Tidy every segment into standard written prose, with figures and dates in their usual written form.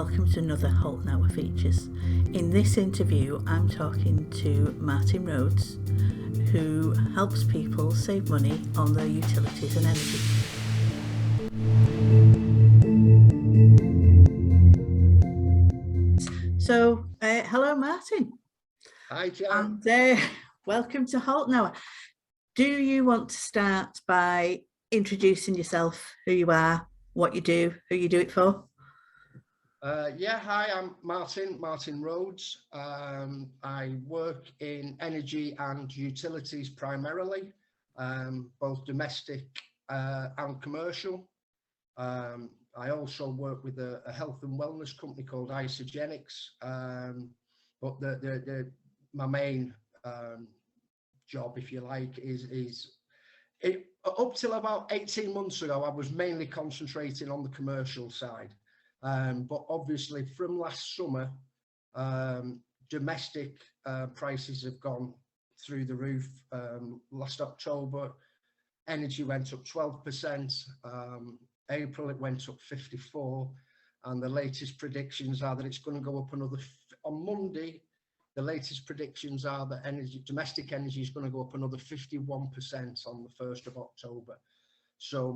welcome to another HaltonHour Features. In this interview, I'm talking to Martyn Rhodes, who helps people save money on their utilities and energy. So, hello Martyn. Hi Jan. And welcome to HaltonHour. Do you want to start by introducing yourself, who you are, what you do, who you do it for? Hi, I'm Martyn Rhodes. I work in energy and utilities primarily, both domestic and commercial. I also work with a health and wellness company called Isogenics, but my main job, if you like, is up till about 18 months ago, I was mainly concentrating on the commercial side. But obviously from last summer, domestic prices have gone through the roof. Last October, energy went up 12%. April, it went up 54%. And the latest predictions are that it's going to go up another, on Monday, the latest predictions are that domestic energy is going to go up another 51% on the 1st of October. So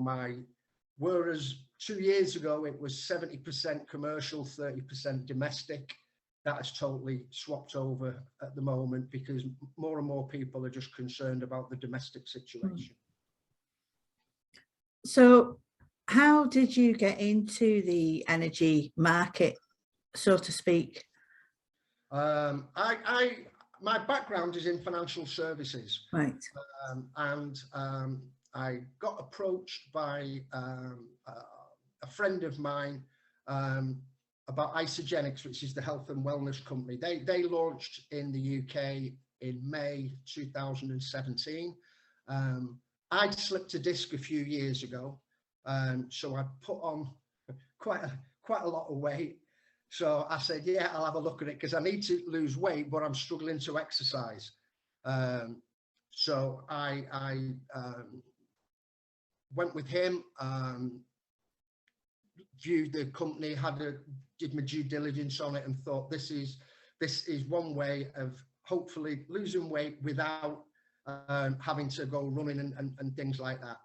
whereas 2 years ago it was 70% commercial, 30% domestic, that has totally swapped over at the moment because more and more people are just concerned about the domestic situation. So how did you get into the energy market, so to speak? My background is in financial services, right? I got approached by a friend of mine about Isogenics, which is the health and wellness company. They launched in the UK in May 2017. I'd slipped a disc a few years ago, so I put on quite a lot of weight. So I said, yeah, I'll have a look at it because I need to lose weight, but I'm struggling to exercise. So I went with him, viewed the company, did my due diligence on it, and thought this is one way of hopefully losing weight without having to go running and things like that.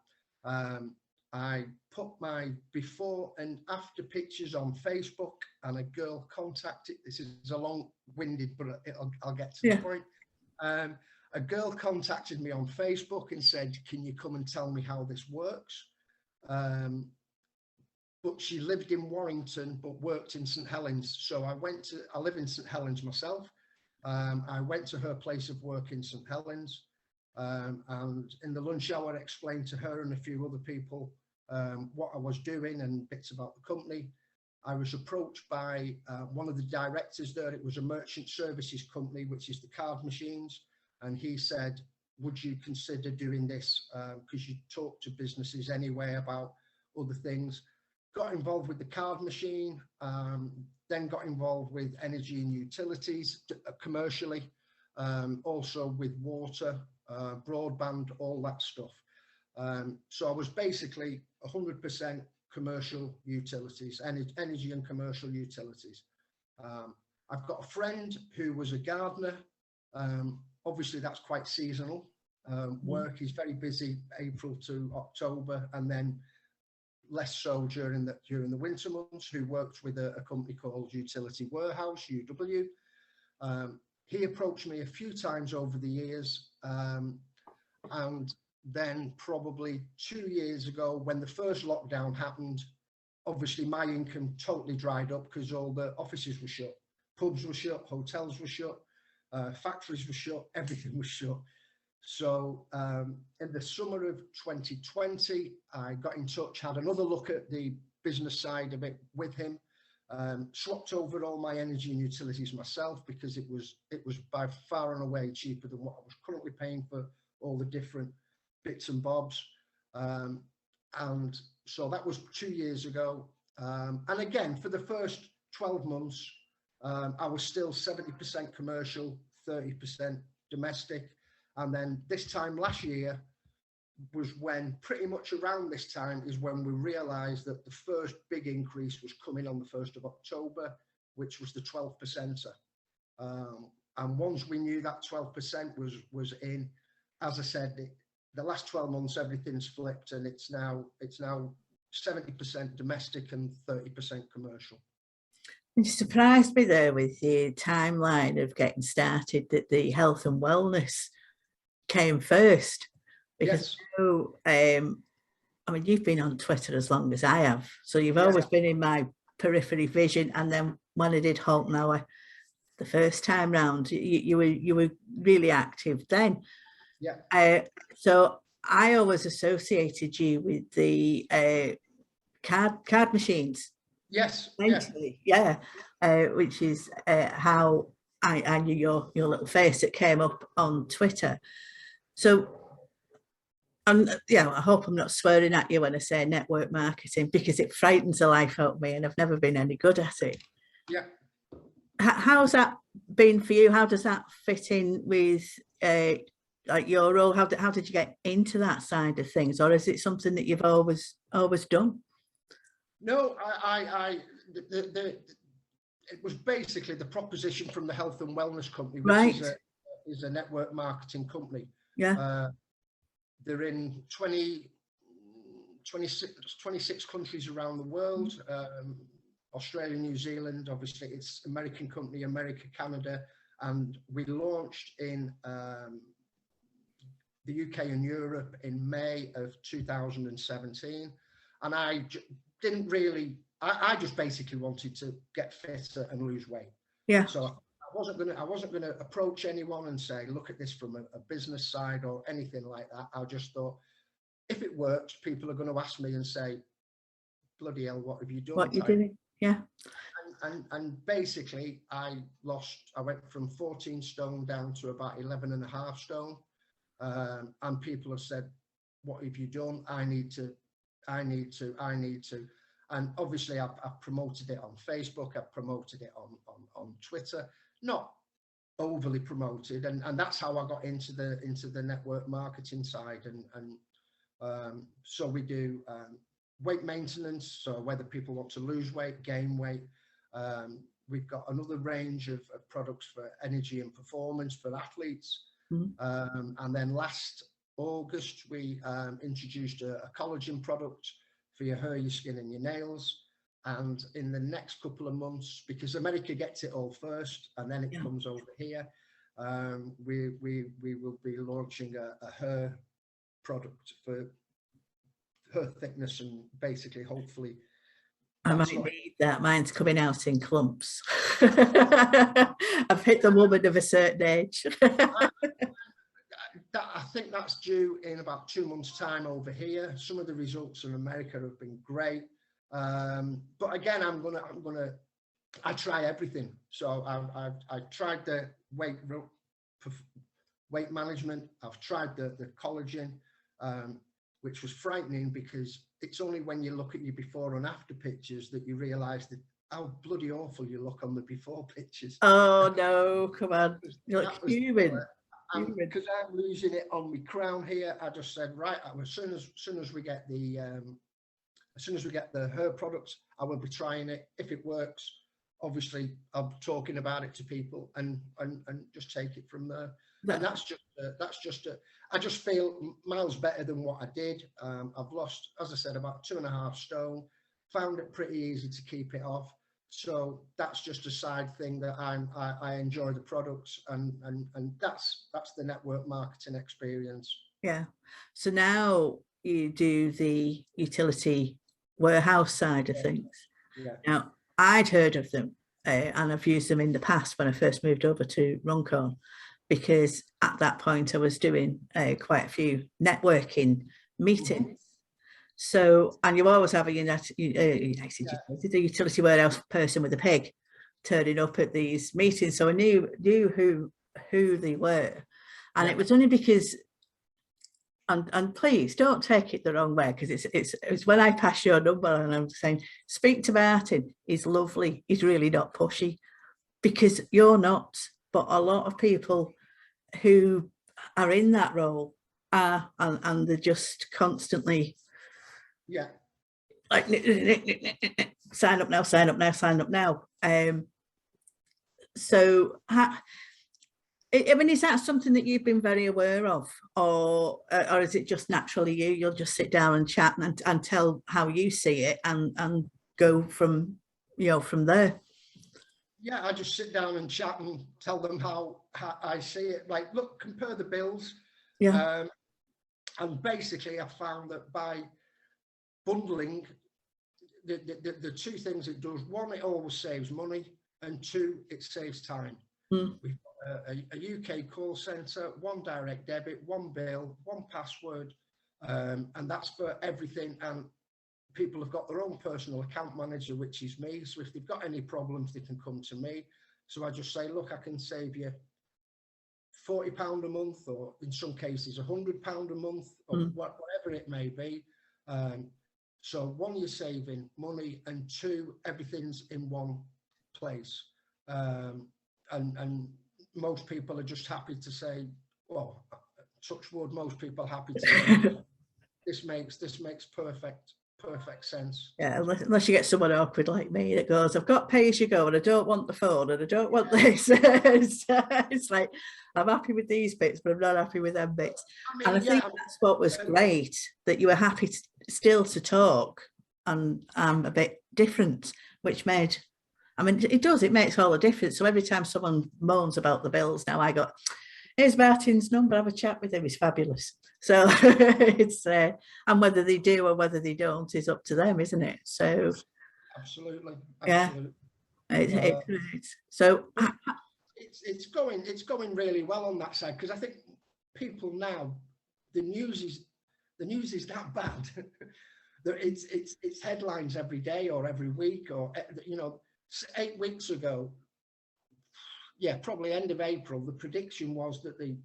I put my before and after pictures on Facebook, and a girl contacted. This is a long-winded, but I'll get to the point. A girl contacted me on Facebook and said, "Can you come and tell me how this works?" But she lived in Warrington but worked in St Helens, so I live in St Helens myself. I went to her place of work in St Helens, and in the lunch hour I explained to her and a few other people what I was doing and bits about the company. I was approached by one of the directors there. It was a merchant services company, which is the card machines, and he said, "Would you consider doing this? Because you talk to businesses anyway about other things." Got involved with the card machine, then got involved with energy and utilities commercially, also with water, broadband, all that stuff. So I was basically 100% commercial utilities, energy and commercial utilities. I've got a friend who was a gardener. Obviously that's quite seasonal. Work is very busy April to October, and then less so during the winter months, who worked with a company called Utility Warehouse, UW. He approached me a few times over the years, and then probably 2 years ago, when the first lockdown happened, obviously my income totally dried up because all the offices were shut, pubs were shut, hotels were shut, factories were shut, everything was shut. So in the summer of 2020, I got in touch, had another look at the business side of it with him, swapped over all my energy and utilities myself because it was by far and away cheaper than what I was currently paying for all the different bits and bobs. And so that was 2 years ago. And again, for the first 12 months, I was still 70% commercial, 30% domestic. And then this time last year, was when, pretty much around this time, is when we realised that the first big increase was coming on the 1st of October, which was the 12%er. And once we knew that 12% was in, as I said, the last 12 months, everything's flipped, and it's now 70% domestic and 30% commercial. You surprised me there with the timeline of getting started that the health and wellness came first. Because I mean, you've been on Twitter as long as I have, so you've always been in my periphery vision. And then when I did HaltonHour the first time round, you were really active then. So I always associated you with the card machines. Yes. Which is how I knew your little face that came up on Twitter. So, I hope I'm not swearing at you when I say network marketing, because it frightens the life out of me, and I've never been any good at it. How's that been for you? How does that fit in with like your role? How did you get into that side of things, or is it something that you've always done? No, it was basically the proposition from the Health and Wellness Company, which is a network marketing company. They're in 26 countries around the world. Australia, New Zealand, obviously it's American company, America, Canada, and we launched in the UK and Europe in May of 2017. And I just basically wanted to get fitter and lose weight. So I wasn't gonna approach anyone and say, look at this from a business side or anything like that. I just thought, if it works, people are going to ask me and say, bloody hell, what have you done? What you doing? And basically I went from 14 stone down to about 11.5 stone. And people have said, what have you done? I need to. And obviously I've promoted it on Facebook, I've promoted it on Twitter, not overly promoted, and that's how I got into the network marketing side. And so we do weight maintenance, so whether people want to lose weight, gain weight. We've got another range of products for energy and performance for athletes. And then last August we introduced a collagen product for your hair, your skin and your nails. And in the next couple of months, because America gets it all first and then it comes over here, we will be launching a hair product for hair thickness, and basically hopefully I might need that. Mine's coming out in clumps. I've hit the woman of a certain age. I think that's due in about 2 months' time over here. Some of the results in America have been great, but again, I try everything. So I tried the weight management. I've tried the collagen, which was frightening, because it's only when you look at your before and after pictures that you realise that how bloody awful you look on the before pictures. Oh no, come on, you look human. Because I'm losing it on my crown here, I just said, right, as soon as we get the hair products, I will be trying it. If it works, obviously I'm talking about it to people and just take it from there. And that's just I just feel miles better than what I did. I've lost, as I said, about 2.5 stone. Found it pretty easy to keep it off. So that's just a side thing that I enjoy the products, and that's the network marketing experience. Yeah. So now you do the utility warehouse side of things. Now I'd heard of them and I've used them in the past when I first moved over to Rhomar, because at that point I was doing quite a few networking meetings. So, and you always have a utility warehouse person with a pig turning up at these meetings. So I knew who they were, and it was only because, and please don't take it the wrong way, because it's when I pass your number and I'm saying, speak to Martyn. He's lovely. He's really not pushy, because you're not. But a lot of people who are in that role and they're just constantly like sign up now, sign up now, sign up now. So I mean, is that something that you've been very aware of, or is it just naturally you'll just sit down and chat and tell how you see it and go from from there? Yeah, I just sit down and chat and tell them how I see it. Like, look, compare the bills. Yeah. And basically, I found that by bundling, the two things it does: one, it always saves money, and two, it saves time. We've got a UK call centre, one direct debit, one bill, one password, and that's for everything. And people have got their own personal account manager, which is me. So if they've got any problems, they can come to me. So I just say, look, I can save you £40 a month, or in some cases £100 a month, or whatever it may be. So one, you're saving money, and two, everything's in one place. And most people are just happy to say, well, touch wood, most people are happy to say, this makes perfect sense. Yeah, unless you get someone awkward like me that goes, I've got pay as you go and I don't want the phone and I don't want this. It's like, I'm happy with these bits, but I'm not happy with them bits. I mean, and I think that's what was great, that you were happy still to talk and a bit different, which made, I mean, it makes all the difference. So every time someone moans about the bills now, I go, here's Martyn's number, have a chat with him, he's fabulous. So it's and whether they do or whether they don't is up to them, isn't it? So absolutely. Yeah, so it's going really well on that side, because I think people now, the news is that bad. It's headlines every day or every week, or 8 weeks ago, probably end of April, the prediction was that the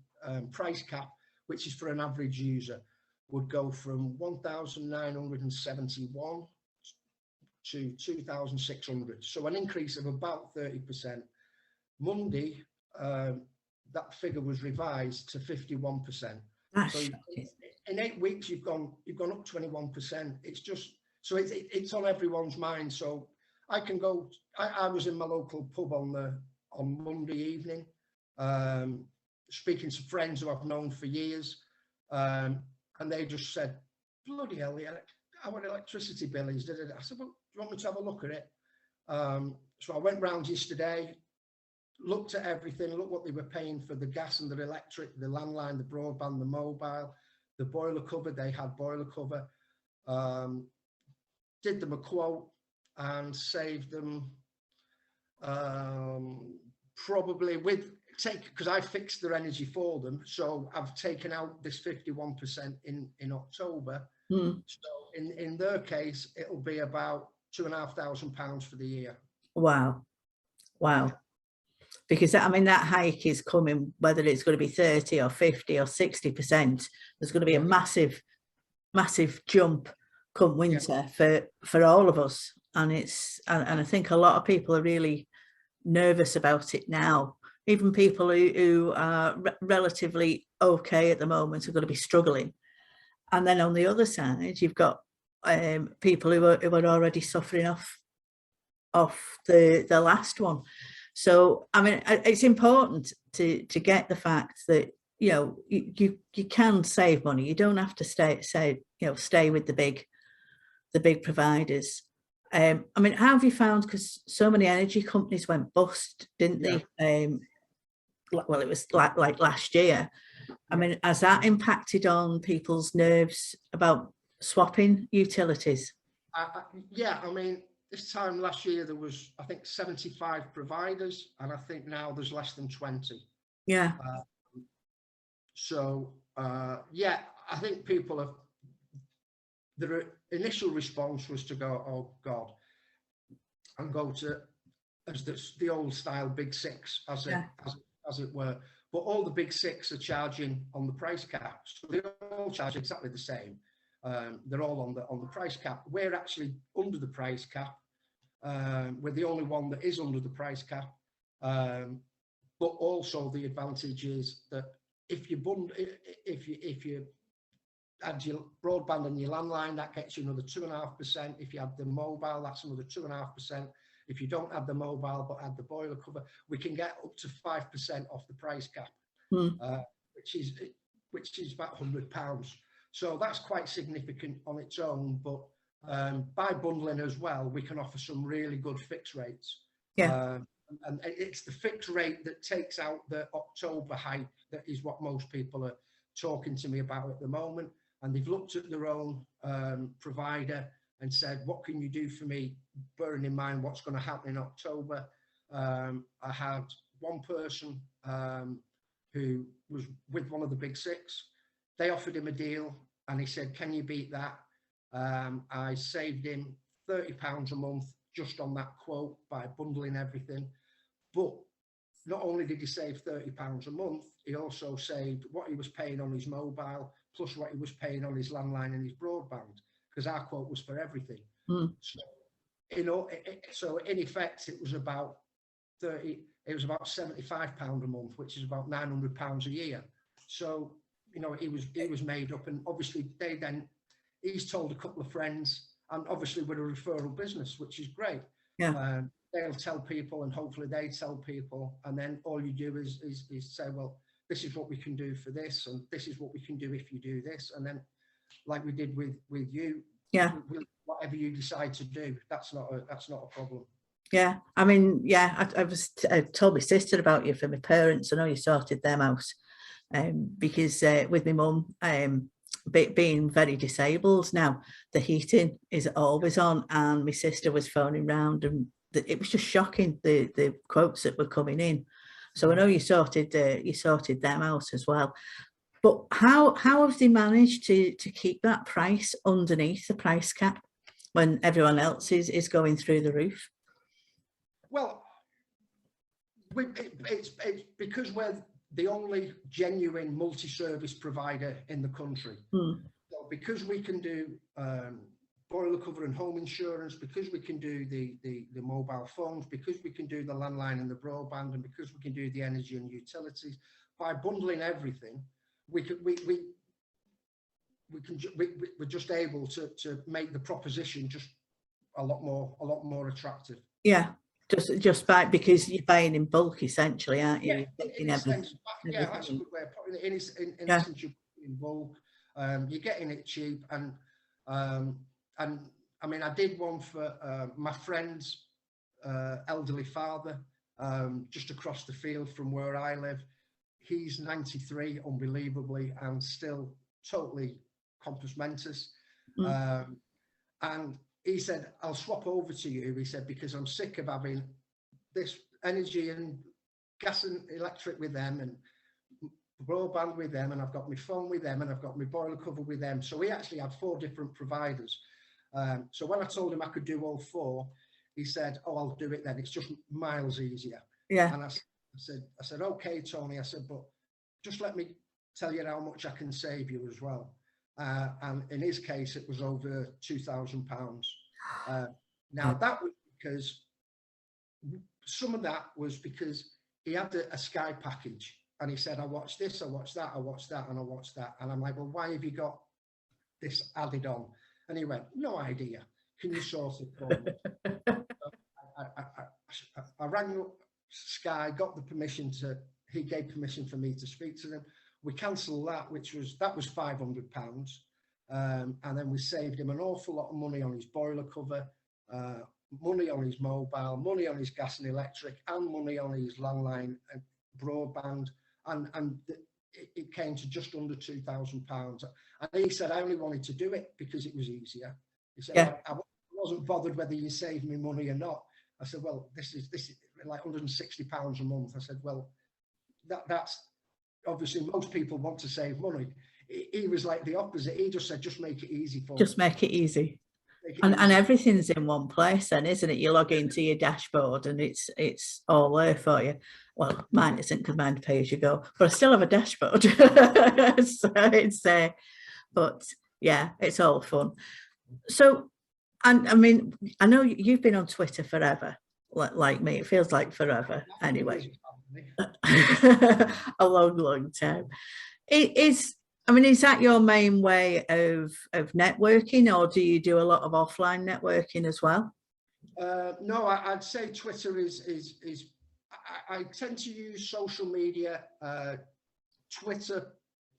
price cap, which is for an average user, would go from 1,971 to 2,600. So an increase of about 30%. Monday, that figure was revised to 51%. So in 8 weeks, you've gone up 21%. It's just, so it's on everyone's mind. So I can go, I was in my local pub on Monday evening, speaking to friends who I've known for years, and they just said, bloody hell, our electricity bill is, I said, well, do you want me to have a look at it? So I went round yesterday, looked at everything, looked what they were paying for the gas and the electric, the landline, the broadband, the mobile, the boiler cover, they had boiler cover, did them a quote and saved them probably because I fixed their energy for them, so I've taken out this 51% in October. So in their case, it'll be about £2,500 for the year. Wow. Because I mean, that hike is coming, whether it's going to be 30 or 50 or 60%. There's going to be a massive jump come winter for all of us, and I think a lot of people are really nervous about it now. Even people who are relatively okay at the moment are going to be struggling. And then on the other side, you've got people who are already suffering off the last one. So I mean, it's important to get the fact that you can save money. You don't have to stay with the big providers. I mean, how have you found, because so many energy companies went bust, didn't they? Well, it was like last year. I mean, has that impacted on people's nerves about swapping utilities? I mean, this time last year there was, I think, 75 providers, and I think now there's less than 20. Yeah. I think people have, their initial response was to go, oh God, and go to as the old style big six, as it were. But all the big six are charging on the price cap, so they all charge exactly the same. They're all on the price cap. We're actually under the price cap. We're the only one that is under the price cap. But also the advantage is that if you add your broadband and your landline, that gets you another 2.5%. If you add the mobile, that's another 2.5%. If you don't add the mobile but add the boiler cover, we can get up to 5% off the price cap, which is about £100. So that's quite significant on its own. But by bundling as well, we can offer some really good fixed rates. Yeah. And it's the fixed rate that takes out the October hype. That is what most people are talking to me about at the moment. And they've looked at their own provider and said, what can you do for me, bearing in mind what's going to happen in October? I had one person who was with one of the big six. They offered him a deal and he said, can you beat that? I saved him £30 a month just on that quote by bundling everything. But not only did he save £30 a month, he also saved what he was paying on his mobile, plus what he was paying on his landline and his broadband, because our quote was for everything. So, you know, so in effect, it was about £75 a month, which is about £900 a year. So, you know, it was made up, and obviously he's told a couple of friends, and obviously we're a referral business, which is great. Yeah. They'll tell people, and hopefully they tell people, and then all you do is say, well, this is what we can do for this, and this is what we can do if you do this, and then like we did with you, whatever you decide to do, that's not a problem. Yeah, I mean, yeah, I told my sister about you for my parents. I know you sorted them out, because with my mum being very disabled now, the heating is always on, and my sister was phoning round, and it was just shocking, the quotes that were coming in. So I know you sorted them out as well. But how have they managed to keep that price underneath the price cap when everyone else is going through the roof? Well, it's because we're the only genuine multi-service provider in the country. So because we can do boiler cover and home insurance, because we can do the mobile phones, because we can do the landline and the broadband, and because we can do the energy and utilities, by bundling everything, we're just able to make the proposition just a lot more attractive. Yeah, just because you're buying in bulk, essentially, aren't you? Yeah, that's a good way of putting it. In essence, you're in bulk. You're getting it cheap, and I mean, I did one for my friend's elderly father, just across the field from where I live. He's 93, unbelievably, and still totally compos mentis. And he said, I'll swap over to you, he said, because I'm sick of having this energy and gas and electric with them, and broadband with them, and I've got my phone with them, and I've got my boiler cover with them. So he actually had 4 different providers. So when I told him I could do all 4, he said, oh, I'll do it then. It's just miles easier. Yeah. And I said, okay, Tony. I said, but just let me tell you how much I can save you as well. And in his case, it was over £2,000. Now that was because some of that was because he had a Sky package, and he said, I watched this, I watched that, I watched that, and I watched that. And I'm like, well, why have you got this added on? And he went, no idea. Can you sort it for me? I rang up Sky, got the permission he gave permission for me to speak to them. We cancelled that, that was £500. And then we saved him an awful lot of money on his boiler cover, money on his mobile, money on his gas and electric, and money on his landline and broadband. And it came to just under £2,000. And he said, I only wanted to do it because it was easier. He said, I wasn't bothered whether you saved me money or not. I said, well, this is like £160 a month. I said, well, that's obviously most people want to save money. He was like the opposite. He just said, just make it easy for me. Just make it easy. And everything's in one place then, isn't it? You log into your dashboard and it's all there for you. Well, mine isn't, because mine pay as you go, but I still have a dashboard. So it's but yeah, it's all fun. So, and I mean, I know you've been on Twitter forever, like me. It feels like forever anyway. A long time. It is. I mean, is that your main way of networking, or do you do a lot of offline networking as well? No, I'd say Twitter is I tend to use social media. Twitter,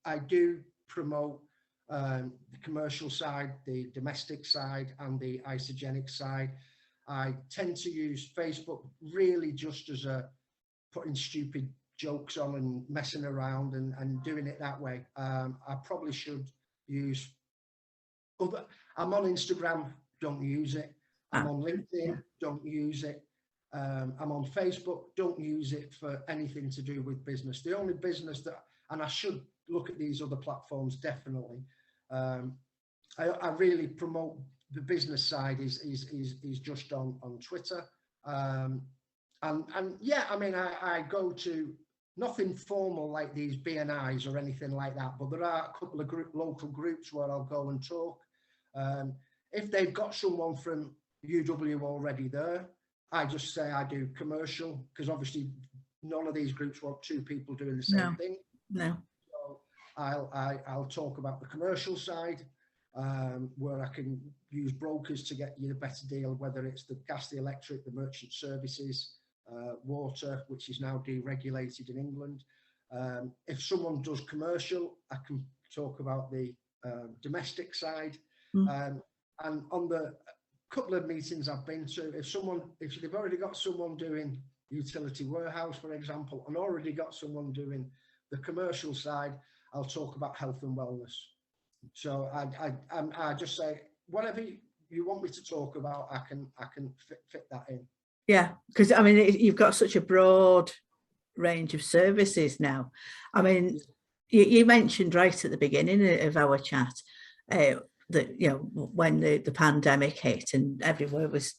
I do promote the commercial side, the domestic side, and the isogenic side. I tend to use Facebook really just as a putting stupid jokes on and messing around and doing it that way. I probably should use other. I'm on Instagram, don't use it. I'm on LinkedIn, don't use it. I'm on Facebook, don't use it for anything to do with business. The only business that, and I should look at these other platforms definitely. I really promote the business side is just on Twitter. And yeah, I mean, I go to nothing formal like these BNIs or anything like that, but there are a couple of local groups where I'll go and talk. If they've got someone from UW already there, I just say I do commercial, because obviously none of these groups want two people doing the same thing. No. So I'll talk about the commercial side, where I can use brokers to get you a better deal, whether it's the gas, the electric, the merchant services, water, which is now deregulated in England. If someone does commercial, I can talk about the domestic side. And on the couple of meetings I've been to, if they've already got someone doing utility warehouse, for example, and already got someone doing the commercial side, I'll talk about health and wellness. So I just say, whatever you want me to talk about, I can fit that in. Yeah, because I mean, you've got such a broad range of services now. I mean, you mentioned right at the beginning of our chat that, you know, when the pandemic hit and everywhere was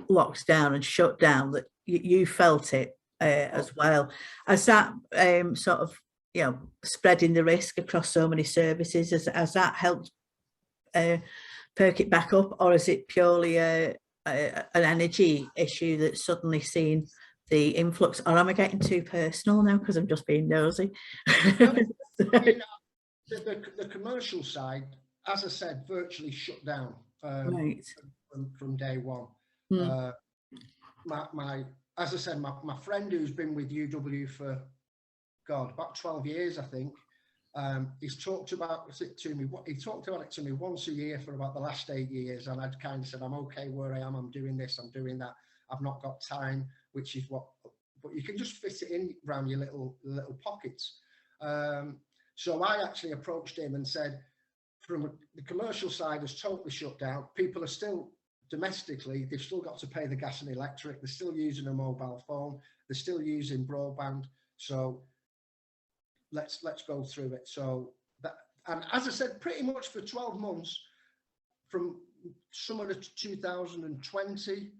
locked down and shut down, that you felt it as well. As that sort of, you know, spreading the risk across so many services, has that helped perk it back up, or is it purely an energy issue that's suddenly seen the influx? Or am I getting too personal now because I'm just being nosy? The commercial side, as I said, virtually shut down right. from day one. As I said, my friend who's been with UW for about 12 years, I think, he's talked about it to me. He talked about it to me once a year for about the last 8 years, and I'd kind of said, I'm okay where I am. I'm doing this. I'm doing that. I've not got time, which is but you can just fit it in around your little pockets. So I actually approached him and said, from the commercial side is totally shut down. People are still domestically, they've still got to pay the gas and electric. They're still using a mobile phone. They're still using broadband. So let's go through it. So that, and as I said, pretty much for 12 months, from summer of 2020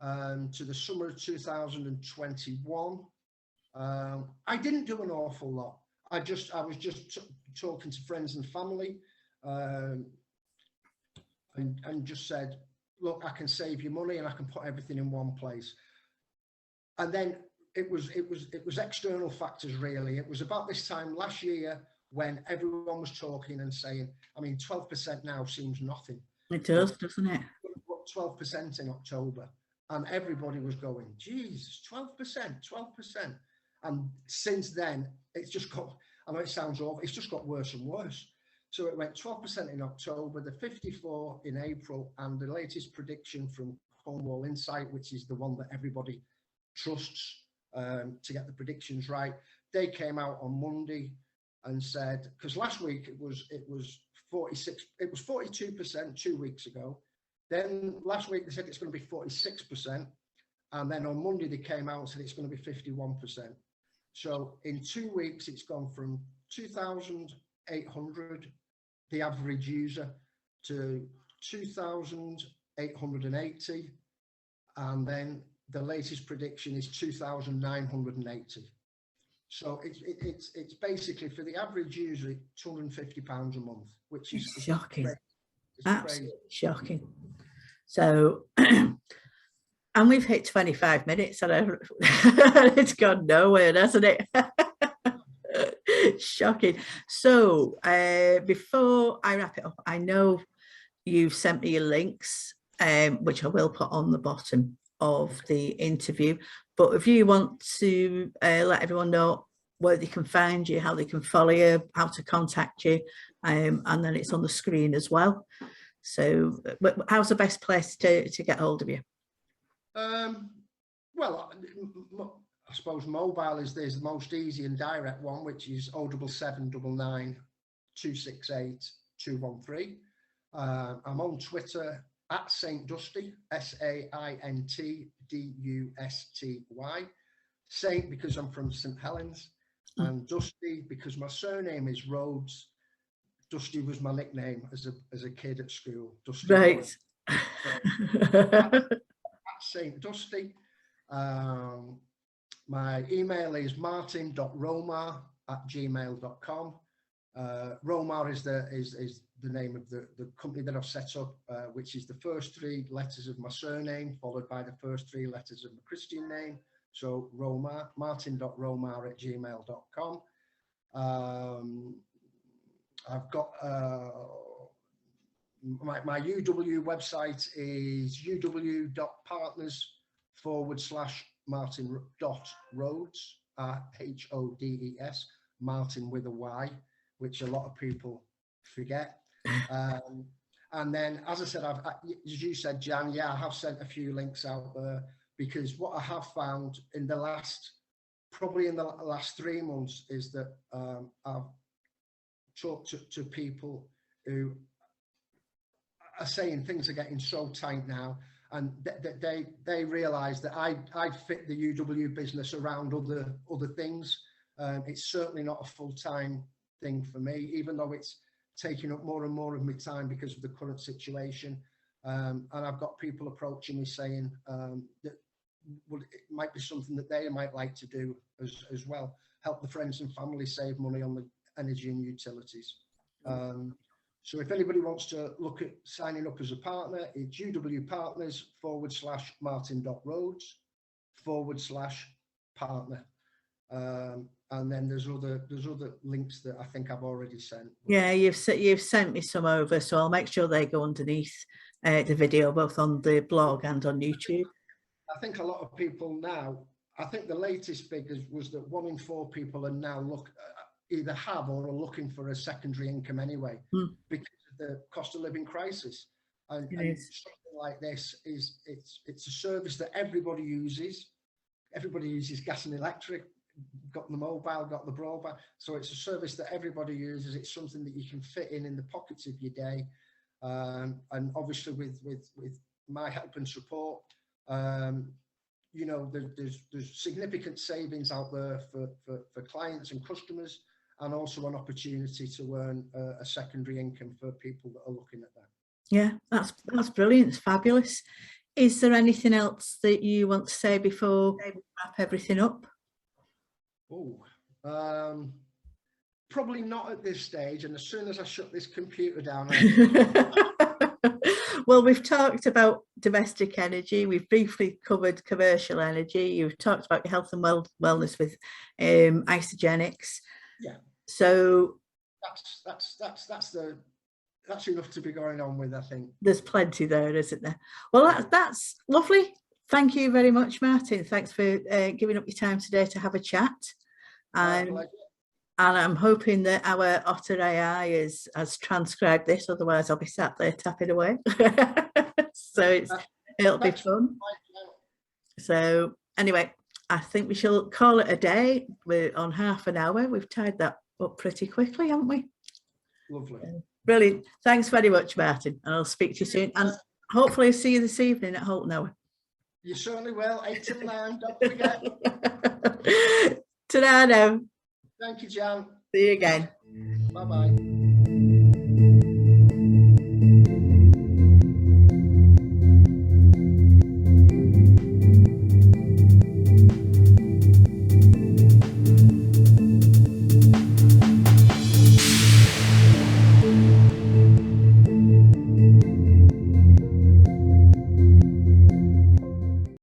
to the summer of 2021, I didn't do an awful lot. I was just talking to friends and family, and just said, look, I can save you money and I can put everything in one place. And then it was external factors, really. It was about this time last year when everyone was talking and saying, I mean, 12% now seems nothing. It does, doesn't it? 12% in October, and everybody was going, geez, 12%. And since then, it's just got, I know it sounds awful, it's just got worse and worse. So it went 12% in October, the 54 in April, and the latest prediction from Cornwall Insight, which is the one that everybody trusts to get the predictions right. They came out on Monday and said, because last week it was 46, it was 42% 2 weeks ago. Then last week they said it's going to be 46%, and then on Monday they came out and said it's going to be 51%. So in 2 weeks it's gone from 2,800, the average user, to 2,880, and then the latest prediction is 2,980. So it's basically, for the average user, £250 a month, which is shocking. It's absolutely crazy. Shocking. So and we've hit 25 minutes and it's gone nowhere, hasn't it? Shocking. So before I wrap it up, I know you've sent me your links, which I will put on the bottom of the interview. But if you want to let everyone know where they can find you, how they can follow you, how to contact you, and then it's on the screen as well. So how's the best place to get hold of you? Well, I suppose mobile is the most easy and direct one, which is 07799 268 213. I'm on Twitter at Saint Dusty, SaintDusty. Saint because I'm from St Helens, and Dusty because my surname is Rhodes. Dusty was my nickname as a kid at school. Dusty. Right. So, at Saint Dusty. My email is martyn.rhomer@gmail.com. Rhomar is the name of the company that I've set up, which is the first 3 letters of my surname followed by the first 3 letters of my Christian name. So Rhomar, martyn.rhomer@gmail.com. I've got my UW website is uw.partners/Martyn.Rhodes, Rhodes, Martyn with a Y, which a lot of people forget. And then, as I said, as you said, Jan, yeah, I have sent a few links out there, because what I have found in the last 3 months is that I've talked to people who are saying things are getting so tight now, and they realise that I fit the UW business around other things. It's certainly not a full-time thing for me, even though it's taking up more and more of my time because of the current situation. And I've got people approaching me saying that it might be something that they might like to do as well, help the friends and family save money on the energy and utilities. So if anybody wants to look at signing up as a partner, it's uwpartners/Martyn.Rhodes/partner. And then there's other links that I think I've already sent. Yeah, you've sent me some over, so I'll make sure they go underneath the video, both on the blog and on YouTube. I think a lot of people now, I think the latest figures was that 1 in 4 people are now either have or are looking for a secondary income anyway, because of the cost of living crisis. And something like this it's a service that everybody uses. Everybody uses gas and electric, got the mobile, got the broadband. So it's a service that everybody uses. It's something that you can fit in the pockets of your day. And obviously with my help and support, you know, there's significant savings out there for clients and customers, and also an opportunity to earn a secondary income for people that are looking at that. Yeah, that's brilliant. It's fabulous. Is there anything else that you want to say before we wrap everything up? Oh, probably not at this stage. And as soon as I shut this computer down, well, we've talked about domestic energy. We've briefly covered commercial energy. You've talked about your health and wellness with isogenics. Yeah. So that's enough to be going on with, I think. There's plenty there, isn't there? Well, that's lovely. Thank you very much, Martyn. Thanks for giving up your time today to have a chat. And I'm hoping that our Otter AI has transcribed this, otherwise I'll be sat there tapping away. So it'll be fun. So anyway, I think we shall call it a day. We're on half an hour. We've tied that up pretty quickly, haven't we? Lovely. Brilliant. Thanks very much, Martyn. And I'll speak to you soon. And hopefully I'll see you this evening at HaltonHour. You certainly will. 8 till 9, don't forget. Ta-da now. Thank you, Jan. See you again. Bye-bye.